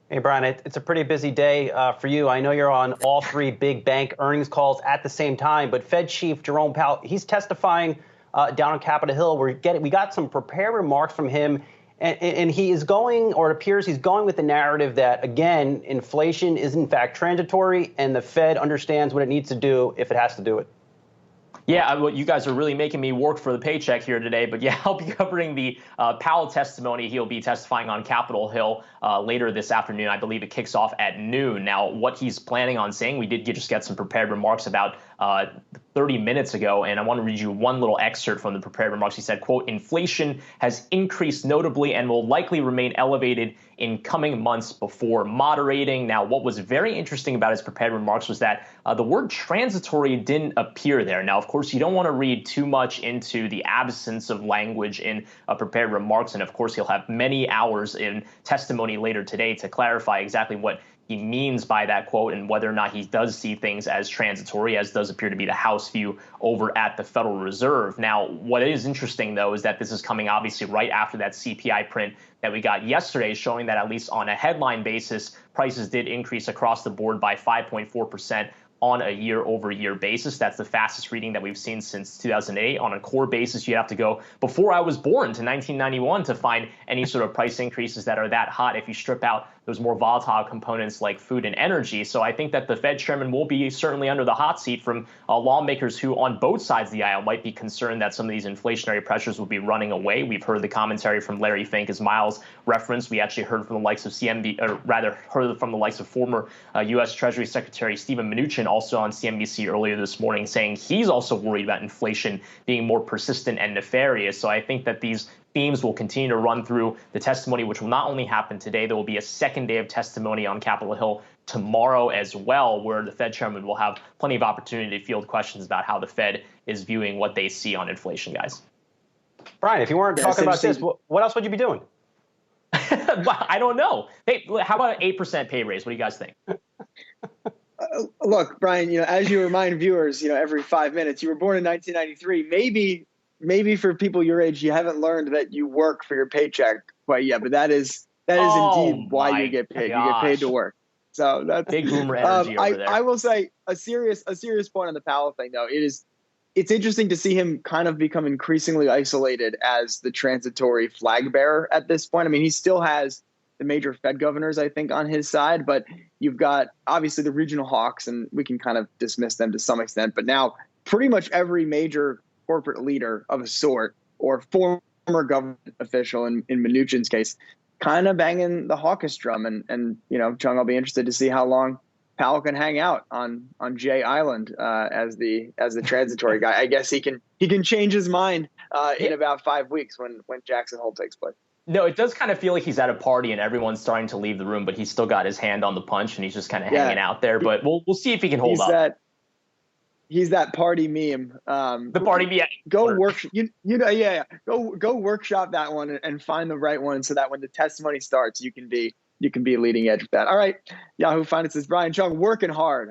Hey, Brian, it's a pretty busy day for you. I know you're on all three big bank earnings calls at the same time, but Fed Chief Jerome Powell, he's testifying down on Capitol Hill. We got some prepared remarks from him, and he is going, or it appears he's going with the narrative that, again, inflation is in fact transitory, and the Fed understands what it needs to do if it has to do it. Yeah, well, you guys are really making me work for the paycheck here today. But yeah, I'll be covering the Powell testimony. He'll be testifying on Capitol Hill later this afternoon. I believe it kicks off at noon. Now, what he's planning on saying, we did just get some prepared remarks about 30 minutes ago, and I want to read you one little excerpt from the prepared remarks. He said, quote, "Inflation has increased notably and will likely remain elevated in coming months before moderating." Now, what was very interesting about his prepared remarks was that the word transitory didn't appear there. Now, of course, you don't want to read too much into the absence of language in prepared remarks. And of course, he'll have many hours in testimony later today to clarify exactly what he means by that quote and whether or not he does see things as transitory, as does appear to be the House view over at the Federal Reserve. Now, what is interesting, though, is that this is coming obviously right after that CPI print that we got yesterday, showing that at least on a headline basis, prices did increase across the board by 5.4% on a year-over-year basis. That's the fastest reading that we've seen since 2008. On a core basis, you have to go before I was born to 1991 to find any sort of price increases that are that hot if you strip out those more volatile components like food and energy. So I think that the Fed chairman will be certainly under the hot seat from lawmakers who on both sides of the aisle might be concerned that some of these inflationary pressures will be running away. We've heard the commentary from Larry Fink, as Myles referenced. We actually heard from the likes of heard from the likes of former U.S. Treasury Secretary Steven Mnuchin also on CNBC earlier this morning, saying he's also worried about inflation being more persistent and nefarious. So I think that these themes will continue to run through the testimony, which will not only happen today, there will be a second day of testimony on Capitol Hill tomorrow as well, where the Fed chairman will have plenty of opportunity to field questions about how the Fed is viewing what they see on inflation, guys. Brian, if you weren't talking about this, what else would you be doing? I don't know. Hey, how about an 8% pay raise? What do you guys think? Look, Brian, as you remind viewers, every 5 minutes, you were born in 1993. Maybe for people your age, you haven't learned that you work for your paycheck quite yet, but that is indeed why you get paid. Gosh. You get paid to work. So that's big boomer energy over there. I will say a serious point on the Powell thing, though. It's interesting to see him kind of become increasingly isolated as the transitory flag bearer at this point. I mean, he still has the major Fed governors, I think, on his side, but you've got obviously the regional hawks, and we can kind of dismiss them to some extent. But now pretty much every major corporate leader of a sort or former government official in Mnuchin's case, kind of banging the hawkish drum. And Cheung, I'll be interested to see how long Powell can hang out on Jay Island as the transitory guy. I guess he can change his mind in about 5 weeks when Jackson Hole takes place. No, it does kind of feel like he's at a party and everyone's starting to leave the room, but he's still got his hand on the punch and he's just kind of hanging out there. But we'll see if he can hold up. He's that party meme. The party meme. Go work. Go workshop that one and find the right one so that when the testimony starts, you can be leading edge with that. All right, Yahoo Finance's Brian Cheung working hard